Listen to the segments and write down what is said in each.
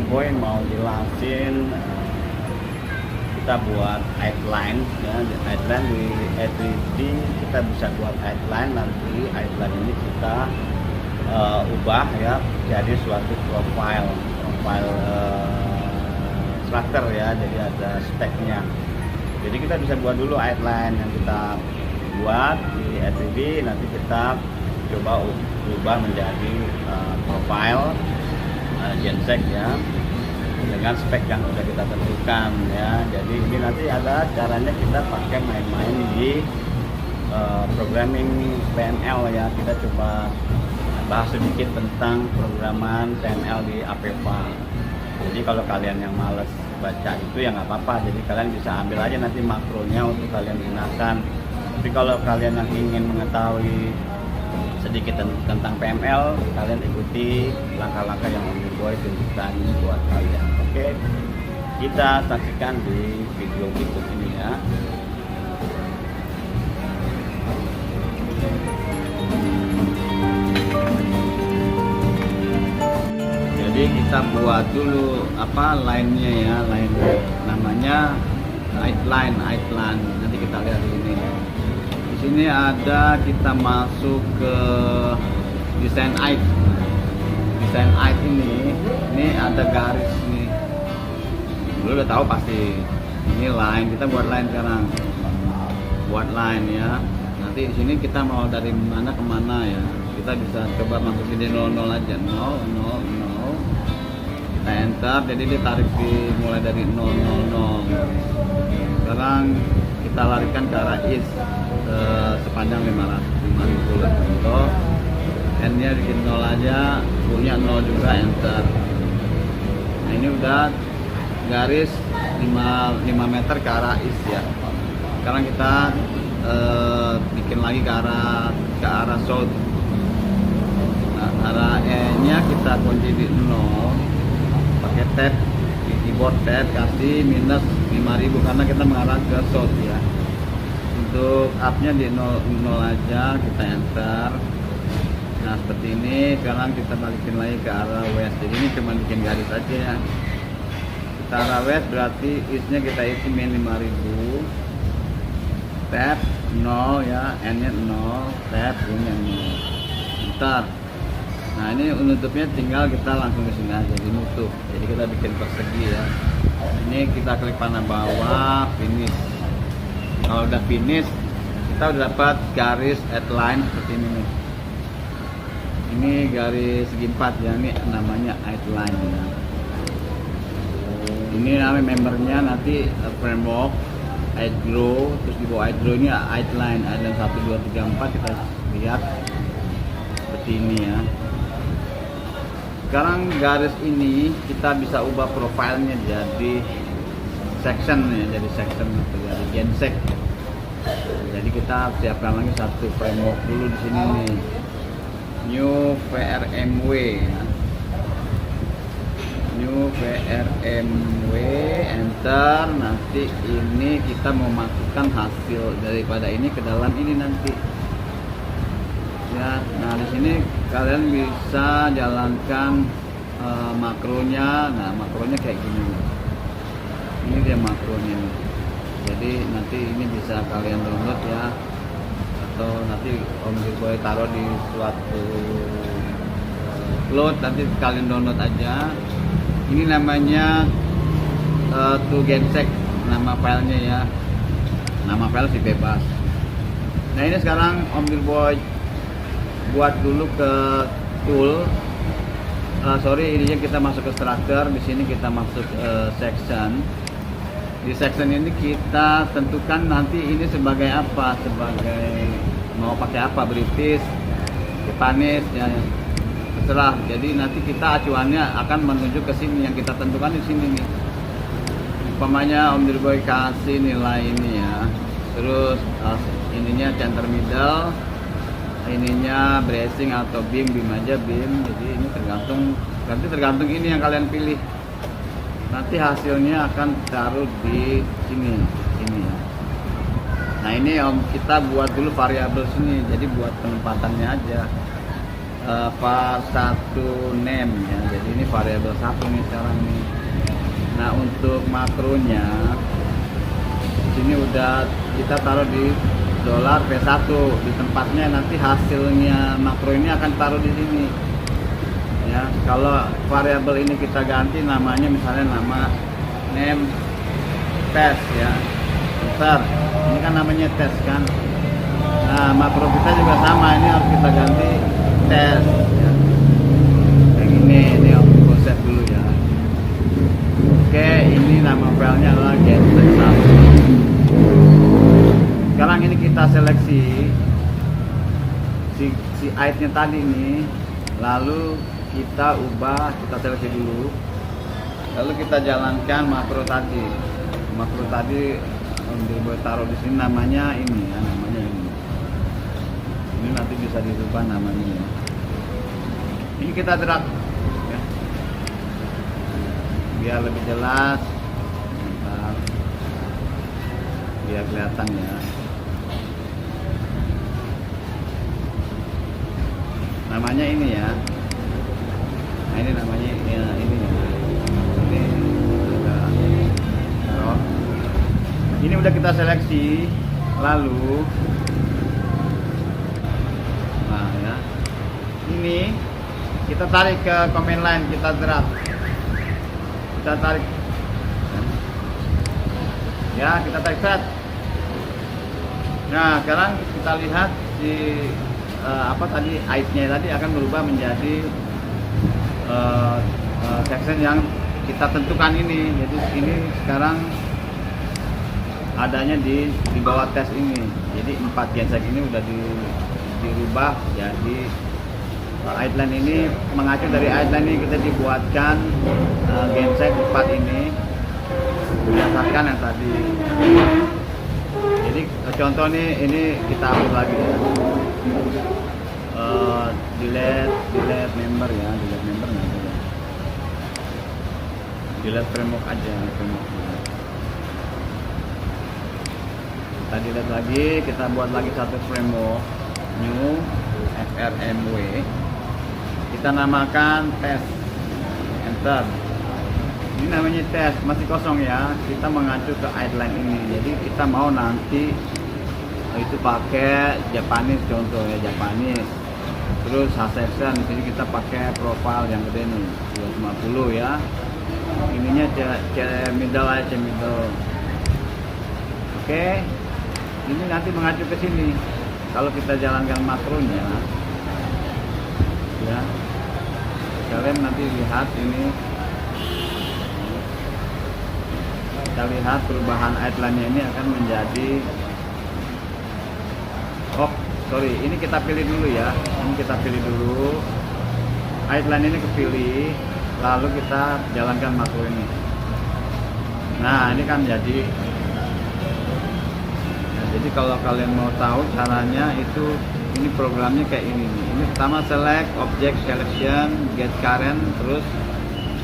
Boy mau jelasin kita buat outline ya. Outline di A3D kita bisa buat outline, nanti outline ini kita ubah ya jadi suatu profile structure ya, jadi ada speknya. Jadi kita bisa buat dulu outline yang kita buat di A3D, nanti kita coba ubah menjadi profile gensek ya, dengan spek yang sudah kita tentukan ya. Jadi ini nanti ada caranya kita pakai main-main di programming PML ya. Kita coba bahas sedikit tentang programan PML di Aveva. Jadi kalau kalian yang males baca itu ya nggak apa-apa, jadi kalian bisa ambil aja nanti makronya untuk kalian gunakan. Tapi kalau kalian yang ingin mengetahui sedikit tentang PML, kalian ikuti langkah-langkah yang Om Boy tunjukkan buat kalian. Oke, kita saksikan di video berikut ini ya. Jadi kita buat dulu line-nya ya, line namanya outline. Nanti kita lihat di sini. Di sini ada, kita masuk ke desain height. Desain height ini ada garis nih. Lu udah tahu pasti. Ini line, kita buat line sekarang. Buat line ya. Nanti di sini kita mau dari mana ke mana ya. Kita bisa coba masukin di 00 aja. 000. Kita enter, jadi dia tarik mulai dari 000. Sekarang kita larikan ke arah east sepanjang 550 contoh. N nya bikin 0 aja, punya 0 juga, enter. Nah ini udah garis 5 meter ke arah east ya. Sekarang kita bikin lagi ke arah south. Nah, arah E nya kita kunci di 0, pakai tab di keyboard, tab kasih minus 5000 karena kita mengarah ke south ya. Untuk up nya di 0 aja, kita enter. Nah seperti ini. Sekarang kita balikin lagi ke arah west, jadi ini cuma bikin garis aja ya. Kita arah west berarti east nya kita isi min 5000, tab 0 ya, n nya 0, tab punya 0, enter. Nah ini nutupnya tinggal kita langsung ke sini aja dinutup. Jadi kita bikin persegi ya. Ini kita klik panah bawah, finish. Kalau udah finish, kita udah dapat garis outline seperti ini nih. Ini garis segi 4 ya, ini namanya outline ya. Ini namanya membernya nanti framework, outgrow, terus di bawah outgrow ini outline, ada 1, 2, 3, 4, kita lihat seperti ini ya. Sekarang garis ini kita bisa ubah profilnya jadi section ya, jadi section gitu, jadi gensek. Jadi kita siapkan lagi satu framework dulu di sini nih, new VRMW ya. New VRMW, enter. Nanti ini kita mau masukkan hasil daripada ini ke dalam ini nanti ya. Nah di sini kalian bisa jalankan makronya. Nah makronya kayak gini, ini dia makronya. Jadi nanti ini bisa kalian download ya, atau nanti Om Boy taruh di suatu cloud, nanti kalian download aja. Ini namanya to gensek, nama filenya ya. Nama file sih bebas. Nah ini sekarang Om Boy buat dulu ke tool. Ininya kita masuk ke structure. Di sini kita masuk section. Di section ini kita tentukan nanti ini sebagai apa, sebagai mau pakai apa, British, Japanese ya, terserah. Jadi nanti kita acuannya akan menuju ke sini yang kita tentukan di sini nih. Umpamanya Om Boy kasih nilai ini ya. Terus ininya center middle, ininya bracing atau beam aja beam. Jadi ini tergantung ini yang kalian pilih. Nanti hasilnya akan taruh di sini ya. Nah ini Om kita buat dulu variabel sini, jadi buat penempatannya aja. var satu name ya. Jadi ini variabel satu nih sekarang nih. Nah untuk makronya di sini udah kita taruh di $P1 di tempatnya, nanti hasilnya makro ini akan taruh di sini ya. Kalau variabel ini kita ganti namanya, misalnya nama name test ya, bentar, ini kan namanya test kan. Nah makro kita juga sama, ini harus kita ganti test ya. Yang ini aku save dulu ya. Oke, ini nama filenya adalah get1. Sekarang ini kita seleksi si id-nya tadi nih, lalu kita ubah, kita seleksi dulu, lalu kita jalankan makro tadi. Makro tadi dibuat taruh di sini namanya ini ya, namanya ini. Ini nanti bisa dirubah namanya ya. Ini kita drag ya, biar lebih jelas. Bentar, biar kelihatan ya. Namanya ini ya. Nah ini namanya ya, ini ya. Ini udah kita seleksi, lalu nah ya, ini kita tarik ke command line, kita drag, kita tarik ya, kita tarik set. Nah sekarang kita lihat di apa tadi, id-nya tadi akan berubah menjadi section yang kita tentukan ini. Jadi ini sekarang adanya di bawah tes ini. Jadi 4 gensek ini udah dirubah jadi id-line ini mengacu dari id-line ini kita dibuatkan gensek 4 ini berdasarkan yang tadi. Jadi contoh nih, ini kita hapus lagi ya. Delete member ya, delete member nggak boleh. Delete framework aja, framework. Kita delete lagi, kita buat lagi satu framework, new frmw. Kita namakan test, enter. Ini namanya test, masih kosong ya. Kita mengacu ke id-line ini. Jadi kita mau nanti itu pakai Japanese, contoh ya Japanese. Terus section di sini kita pakai profile yang gede nih 250 ya. Ininya middle aja, middle. Oke. Ini nanti mengacu ke sini. Kalau kita jalankan makronya ya, kalian nanti lihat ini, kita lihat perubahan id-line-nya ini akan menjadi, oh sorry, ini kita pilih dulu ya, ini kita pilih dulu, id-line ini kepilih, lalu kita jalankan makro ini. Nah ini kan jadi, jadi kalau kalian mau tahu caranya itu, ini programnya kayak ini nih. Ini pertama select object selection, get current, terus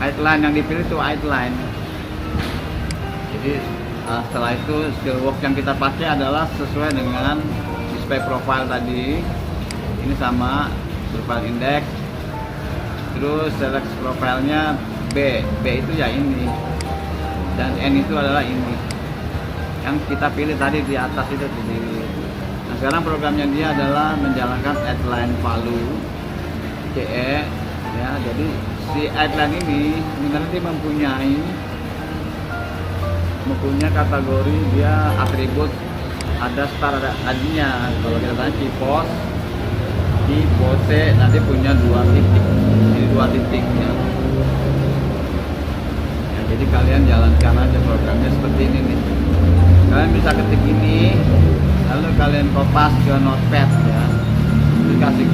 id-line yang dipilih itu id-line. Jadi setelah itu skill work yang kita pakai adalah sesuai dengan display profile tadi. Ini sama profile index, terus select profilenya B itu ya ini, dan N itu adalah ini yang kita pilih tadi di atas itu di. Nah sekarang programnya dia adalah menjalankan id-line value CE ya. Jadi si id-line ini nanti mempunyai kategori, dia atribut, ada star, ada adnya. Kalau kita tanya key pose nanti punya 2 titik, ini 2 titik ya. Jadi kalian jalankan aja programnya seperti ini nih. Kalian bisa ketik ini, lalu kalian kopas ke notepad ya.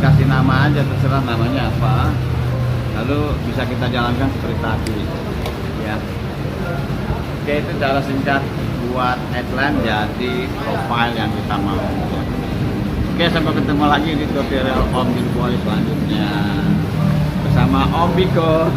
Kasih nama aja, terserah namanya apa. Lalu bisa kita jalankan seperti tadi ya. Oke, itu cara singkat buat id-line jadi profile yang kita mau ya. Oke, sampai ketemu lagi di tutorial Om Boy selanjutnya bersama Om Biko.